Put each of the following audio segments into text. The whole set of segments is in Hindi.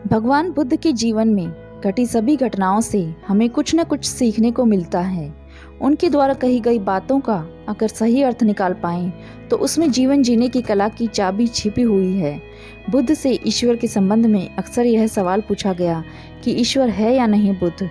भगवान बुद्ध के जीवन में घटी सभी घटनाओं से हमें कुछ न कुछ सीखने को मिलता है। उनके द्वारा कही गई बातों का अगर सही अर्थ निकाल पाएं तो उसमें जीवन जीने की कला की चाबी छिपी हुई है। बुद्ध से ईश्वर के संबंध में अक्सर यह सवाल पूछा गया कि ईश्वर है या नहीं। बुद्ध,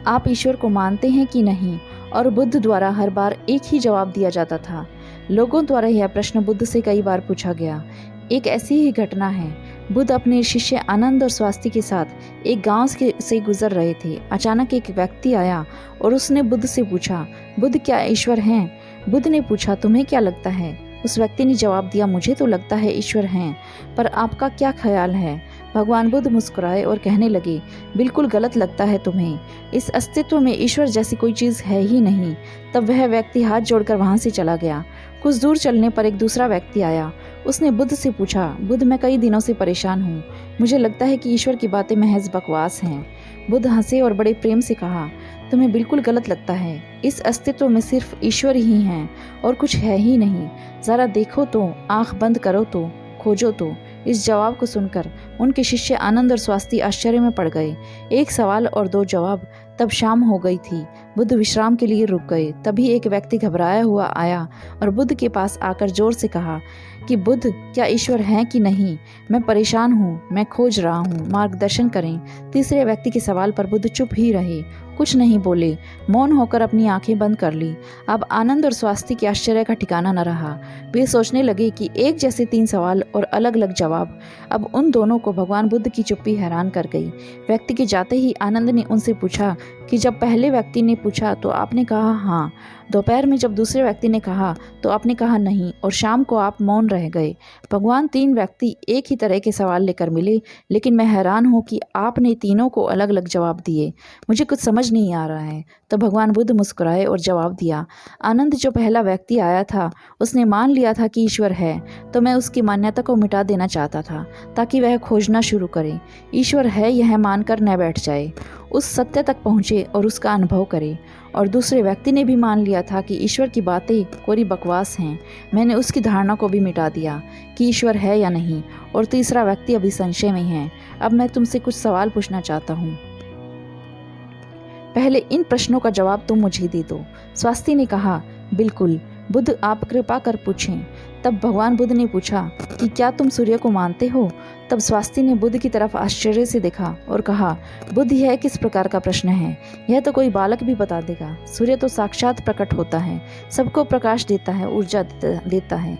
आप ईश्वर को मानते हैं कि नहीं? और बुद्ध द्वारा हर बार एक ही जवाब दिया जाता था। लोगों द्वारा यह प्रश्न बुद्ध से कई बार पूछा गया। एक ऐसी ही घटना है। बुद्ध अपने शिष्य आनंद और स्वास्थ्य के साथ एक गांव से गुजर रहे थे। अचानक एक व्यक्ति आया और उसने बुद्ध से पूछा, बुद्ध क्या ईश्वर हैं? बुद्ध ने पूछा, तुम्हें क्या लगता है? उस व्यक्ति ने जवाब दिया, मुझे तो लगता है ईश्वर हैं, पर आपका क्या ख्याल है? भगवान बुद्ध मुस्कुराए और कहने लगे, बिल्कुल गलत लगता है तुम्हें। इस अस्तित्व में ईश्वर जैसी कोई चीज़ है ही नहीं। तब वह व्यक्ति हाथ जोड़कर वहाँ से चला गया। कुछ दूर चलने पर एक दूसरा व्यक्ति आया। उसने बुद्ध से पूछा, बुद्ध मैं कई दिनों से परेशान हूँ। मुझे लगता है कि ईश्वर की बातें महज बकवास हैं। बुद्ध हंसे और बड़े प्रेम से कहा, तुम्हें बिल्कुल गलत लगता है। इस अस्तित्व में सिर्फ ईश्वर ही हैं और कुछ है ही नहीं। ज़रा देखो तो, आंख बंद करो तो, खोजो तो। इस जवाब को सुनकर उनके शिष्य आनंद और स्वास्थ्य आश्चर्य में पड़ गए। एक सवाल और दो जवाब। तब शाम हो गई थी। बुद्ध विश्राम के लिए रुक गए। तभी एक व्यक्ति घबराया हुआ आया और बुद्ध के पास आकर जोर से कहा कि बुद्ध क्या ईश्वर हैं कि नहीं? मैं परेशान हूँ, मैं खोज रहा हूँ, मार्गदर्शन करें। तीसरे व्यक्ति के सवाल पर बुद्ध चुप ही रहे, कुछ नहीं बोले, मौन होकर अपनी आंखें बंद कर ली। अब आनंद और स्वास्थ्य के आश्चर्य का ठिकाना न रहा। वे सोचने लगे कि एक जैसे तीन सवाल और अलग अलग जवाब। अब उन दोनों को भगवान बुद्ध की चुप्पी हैरान कर गई। व्यक्ति के जाते ही आनंद ने उनसे पूछा कि जब पहले व्यक्ति ने पूछा तो आपने कहा हाँ, दोपहर में जब दूसरे व्यक्ति ने कहा तो आपने कहा नहीं, और शाम को आप मौन रह गए। भगवान तीन व्यक्ति एक ही तरह के सवाल लेकर मिले, लेकिन मैं हैरान हूँ कि आपने तीनों को अलग अलग जवाब दिए। मुझे कुछ समझ नहीं आ रहा है। तो भगवान बुद्ध मुस्कुराए और जवाब दिया, आनंद जो पहला व्यक्ति आया था उसने मान लिया था कि ईश्वर है, तो मैं उसकी मान्यता को मिटा देना चाहता था ताकि वह खोजना शुरू करे। ईश्वर है यह मानकर न बैठ जाए, उस सत्य तक पहुँचे और उसका अनुभव करे। और दूसरे व्यक्ति ने भी मान लिया था कि ईश्वर की बातें कोरी बकवास हैं। मैंने उसकी धारणा को भी मिटा दिया कि ईश्वर है या नहीं। और तीसरा व्यक्ति अभी संशय में है। अब मैं तुमसे कुछ सवाल पूछना चाहता हूँ, पहले इन प्रश्नों का जवाब तुम मुझे दे दो। स्वास्थ्य ने कहा, बिल्कुल बुद्ध, आप कृपा कर पूछें। तब भगवान बुद्ध ने पूछा कि क्या तुम सूर्य को मानते हो? तब स्वास्थ्य ने बुद्ध की तरफ आश्चर्य से देखा और कहा, बुद्ध यह किस प्रकार का प्रश्न है? यह तो कोई बालक भी बता देगा। सूर्य तो साक्षात प्रकट होता है, सबको प्रकाश देता है, ऊर्जा देता है।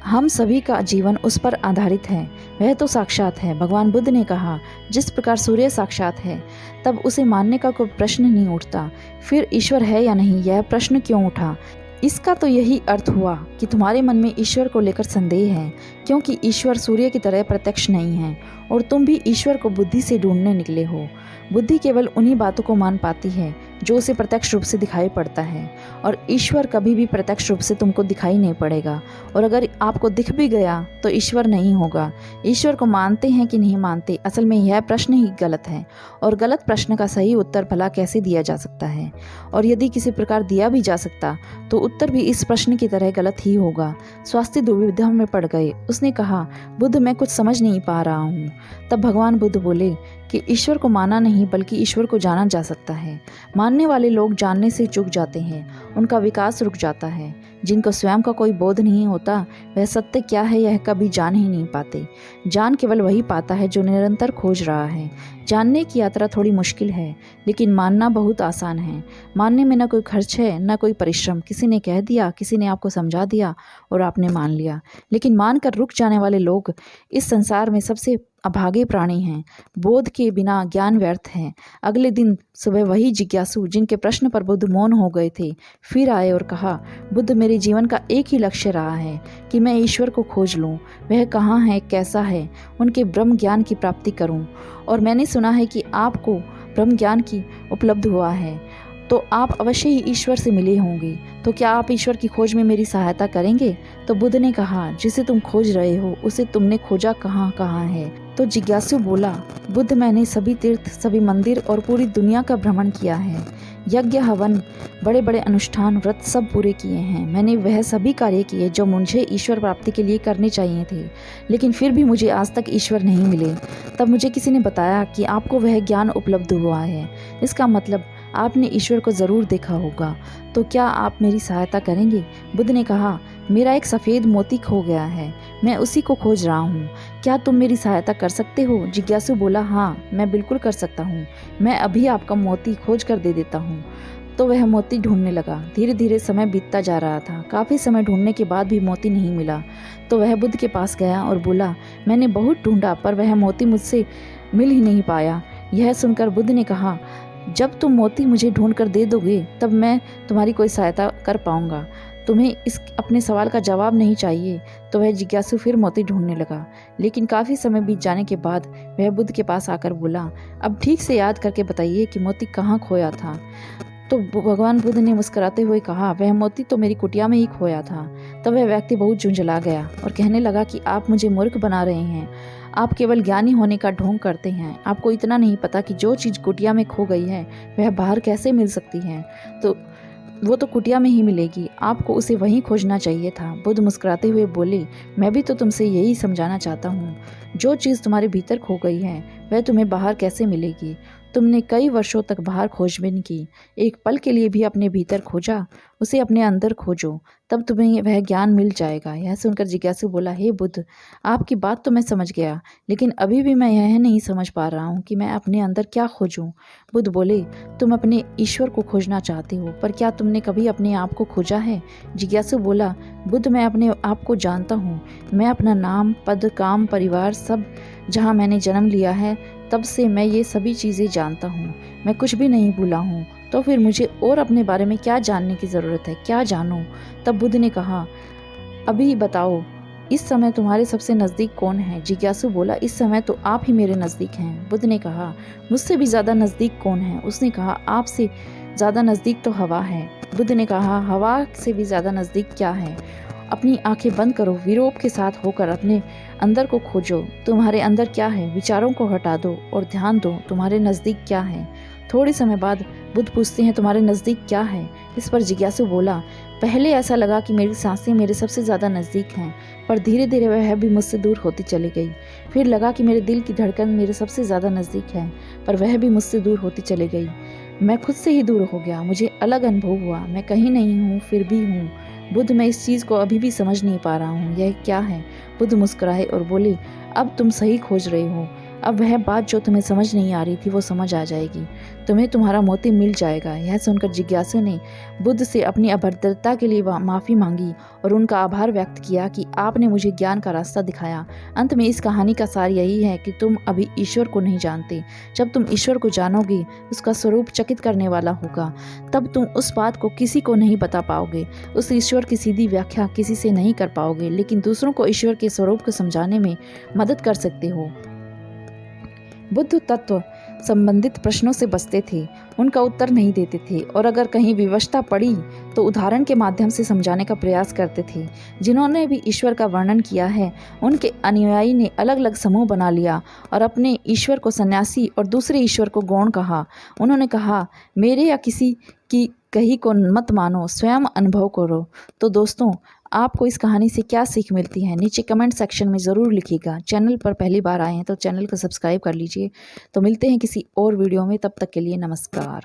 हम सभी का जीवन उस पर आधारित है, वह तो साक्षात है। भगवान बुद्ध ने कहा, जिस प्रकार सूर्य साक्षात है, तब उसे मानने का कोई प्रश्न नहीं उठता। फिर ईश्वर है या नहीं, यह प्रश्न क्यों उठा? इसका तो यही अर्थ हुआ कि तुम्हारे मन में ईश्वर को लेकर संदेह है, क्योंकि ईश्वर सूर्य की तरह प्रत्यक्ष नहीं है और तुम भी ईश्वर को बुद्धि से ढूंढने निकले हो। बुद्धि केवल उन्हीं बातों को मान पाती है जो उसे प्रत्यक्ष रूप से दिखाई पड़ता है, और ईश्वर कभी भी प्रत्यक्ष रूप से तुमको दिखाई नहीं पड़ेगा। और अगर आपको दिख भी गया तो ईश्वर नहीं होगा। ईश्वर को मानते हैं कि नहीं मानते, असल में यह प्रश्न ही गलत है। और गलत प्रश्न का सही उत्तर भला कैसे दिया जा सकता है? और यदि किसी प्रकार दिया भी जा सकता तो उत्तर भी इस प्रश्न की तरह गलत ही होगा। स्वास्थ्य दुविधा में पड़ गए। उसने कहा, बुद्ध मैं कुछ समझ नहीं पा रहा हूँ। तब भगवान बुद्ध बोले कि ईश्वर को माना नहीं बल्कि ईश्वर को जाना जा सकता है। मानने वाले लोग जानने से चूक जाते हैं, उनका विकास रुक जाता है। जिनको स्वयं का कोई बोध नहीं होता, वह सत्य क्या है यह कभी जान ही नहीं पाते। जान केवल वही पाता है जो निरंतर खोज रहा है। जानने की यात्रा थोड़ी मुश्किल है, लेकिन मानना बहुत आसान है। मानने में न कोई खर्च है न कोई परिश्रम। किसी ने कह दिया, किसी ने आपको समझा दिया और आपने मान लिया। लेकिन मानकर रुक जाने वाले लोग इस संसार में सबसे अभागे प्राणी हैं। बोध के बिना ज्ञान व्यर्थ है। अगले दिन सुबह वही जिज्ञासु जिनके प्रश्न पर बुद्ध मौन हो गए थे फिर आए और कहा, बुद्ध मेरे जीवन का एक ही लक्ष्य रहा है कि मैं ईश्वर को खोज लूँ। वह कहाँ है, कैसा है, उनके ब्रह्म ज्ञान की प्राप्ति करूँ। और मैंने सुना है कि आपको ब्रह्म ज्ञान की उपलब्ध हुआ है, तो आप अवश्य ही ईश्वर से मिले होंगे। तो क्या आप ईश्वर की खोज में मेरी सहायता करेंगे? तो बुद्ध ने कहा, जिसे तुम खोज रहे हो उसे तुमने खोजा कहाँ कहाँ है? तो जिज्ञासु बोला, बुद्ध, मैंने सभी तीर्थ, सभी मंदिर और पूरी दुनिया का भ्रमण किया है। यज्ञ, हवन, बड़े बड़े अनुष्ठान, व्रत सब पूरे किए हैं। मैंने वह सभी कार्य किए जो मुझे ईश्वर प्राप्ति के लिए करने चाहिए थे, लेकिन फिर भी मुझे आज तक ईश्वर नहीं मिले। तब मुझे किसी ने बताया कि आपको वह ज्ञान उपलब्ध हुआ है। इसका मतलब आपने ईश्वर को ज़रूर देखा होगा। तो क्या आप मेरी सहायता करेंगे? बुद्ध ने कहा, मेरा एक सफ़ेद मोती खो गया है, मैं उसी को खोज रहा हूँ। क्या तुम मेरी सहायता कर सकते हो? जिज्ञासु बोला, हाँ, मैं बिल्कुल कर सकता हूँ। मैं अभी आपका मोती खोज कर दे देता हूँ। तो वह मोती ढूंढने लगा। धीरे धीरे समय बीतता जा रहा था। काफ़ी समय ढूंढने के बाद भी मोती नहीं मिला। तो वह बुद्ध के पास गया और बोला, मैंने बहुत ढूंढा पर वह मोती मुझसे मिल ही नहीं पाया। यह सुनकर बुद्ध ने कहा, जब तुम मोती मुझे ढूंढ कर दे दोगे तब मैं तुम्हारी कोई सहायता कर पाऊंगा। तुम्हें इस अपने सवाल का जवाब नहीं चाहिए। तो वह जिज्ञासु फिर मोती ढूंढने लगा, लेकिन काफ़ी समय बीत जाने के बाद वह बुद्ध के पास आकर बोला, अब ठीक से याद करके बताइए कि मोती कहाँ खोया था। तो भगवान बुद्ध ने मुस्कुराते हुए कहा, वह मोती तो मेरी कुटिया में ही खोया था। तब वह व्यक्ति बहुत झुंझला गया और कहने लगा कि आप मुझे मूर्ख बना रहे हैं। आप केवल ज्ञानी होने का ढोंग करते हैं। आपको इतना नहीं पता कि जो चीज़ कुटिया में खो गई है वह बाहर कैसे मिल सकती है। तो वो तो कुटिया में ही मिलेगी, आपको उसे वहीं खोजना चाहिए था। बुद्ध मुस्कुराते हुए बोले, मैं भी तो तुमसे यही समझाना चाहता हूँ। जो चीज़ तुम्हारे भीतर खो गई है वह तुम्हें बाहर कैसे मिलेगी? तुमने कई वर्षों तक बाहर खोजबीन की, एक पल के लिए भी अपने भीतर खोजा, उसे अपने अंदर खोजो, तब तुम्हें वह ज्ञान मिल जाएगा। यह सुनकर जिज्ञासु बोला, हे बुद्ध, आपकी बात तो मैं समझ गया, लेकिन अभी भी मैं यह नहीं समझ पा रहा हूँ कि मैं अपने अंदर क्या खोजूं। बुद्ध बोले, तुम अपने ईश्वर को खोजना चाहते हो, पर क्या तुमने कभी अपने आप को खोजा है? जिज्ञासु बोला, बुद्ध, मैं अपने आप को जानता हूँ। मैं अपना नाम, पद, काम, परिवार सब, जहाँ मैंने जन्म लिया है तब से मैं ये सभी चीज़ें जानता हूँ। मैं कुछ भी नहीं भूला हूँ। तो फिर मुझे और अपने बारे में क्या जानने की ज़रूरत है? क्या जानूँ? तब बुद्ध ने कहा, अभी बताओ, इस समय तुम्हारे सबसे नज़दीक कौन है? जिज्ञासु बोला, इस समय तो आप ही मेरे नज़दीक हैं। बुद्ध ने कहा, मुझसे भी ज़्यादा नज़दीक कौन है? उसने कहा, आपसे ज़्यादा नज़दीक तो हवा है। बुद्ध ने कहा, हवा से भी ज़्यादा नज़दीक क्या है? अपनी आंखें बंद करो, विरोध के साथ होकर अपने अंदर को खोजो। तुम्हारे अंदर क्या है? विचारों को हटा दो और ध्यान दो, तुम्हारे नज़दीक क्या है? थोड़े समय बाद बुद्ध पूछते हैं, तुम्हारे नज़दीक क्या है? इस पर जिज्ञासु बोला, पहले ऐसा लगा कि मेरी सांसें मेरे सबसे ज़्यादा नज़दीक हैं, पर धीरे धीरे वह भी मुझसे दूर होती चली गई। फिर लगा कि मेरे दिल की धड़कन मेरे सबसे ज़्यादा नज़दीक है, पर वह भी मुझसे दूर होती चली गई। मैं खुद से ही दूर हो गया। मुझे अलग अनुभव हुआ, मैं कहीं नहीं हूँ फिर भी हूँ। बुद्ध, मैं इस चीज़ को अभी भी समझ नहीं पा रहा हूँ, यह क्या है? बुद्ध मुस्कुराए और बोले, अब तुम सही खोज रहे हो। अब वह बात जो तुम्हें समझ नहीं आ रही थी वो समझ आ जाएगी। तुम्हें तुम्हारा मोती मिल जाएगा। यह सुनकर जिज्ञासु ने बुद्ध से अपनी अभद्रता के लिए माफ़ी मांगी और उनका आभार व्यक्त किया कि आपने मुझे ज्ञान का रास्ता दिखाया। अंत में इस कहानी का सार यही है कि तुम अभी ईश्वर को नहीं जानते। जब तुम ईश्वर को जानोगे, उसका स्वरूप चकित करने वाला होगा, तब तुम उस बात को किसी को नहीं बता पाओगे। उस ईश्वर की सीधी व्याख्या किसी से नहीं कर पाओगे, लेकिन दूसरों को ईश्वर के स्वरूप को समझाने में मदद कर सकते हो। बुद्ध तत्व संबंधित प्रश्नों से बचते थे, उनका उत्तर नहीं देते थे, और अगर कहीं विवशता पड़ी तो उदाहरण के माध्यम से समझाने का प्रयास करते थे। जिन्होंने भी ईश्वर का वर्णन किया है, उनके अनुयायी ने अलग अलग समूह बना लिया और अपने ईश्वर को सन्यासी और दूसरे ईश्वर को गौण कहा। उन्होंने कहा, मेरे या किसी की कही को मत मानो, स्वयं अनुभव करो। तो दोस्तों, आपको इस कहानी से क्या सीख मिलती है? नीचे कमेंट सेक्शन में ज़रूर लिखिएगा। चैनल पर पहली बार आए हैं तो चैनल को सब्सक्राइब कर लीजिए। तो मिलते हैं किसी और वीडियो में, तब तक के लिए नमस्कार।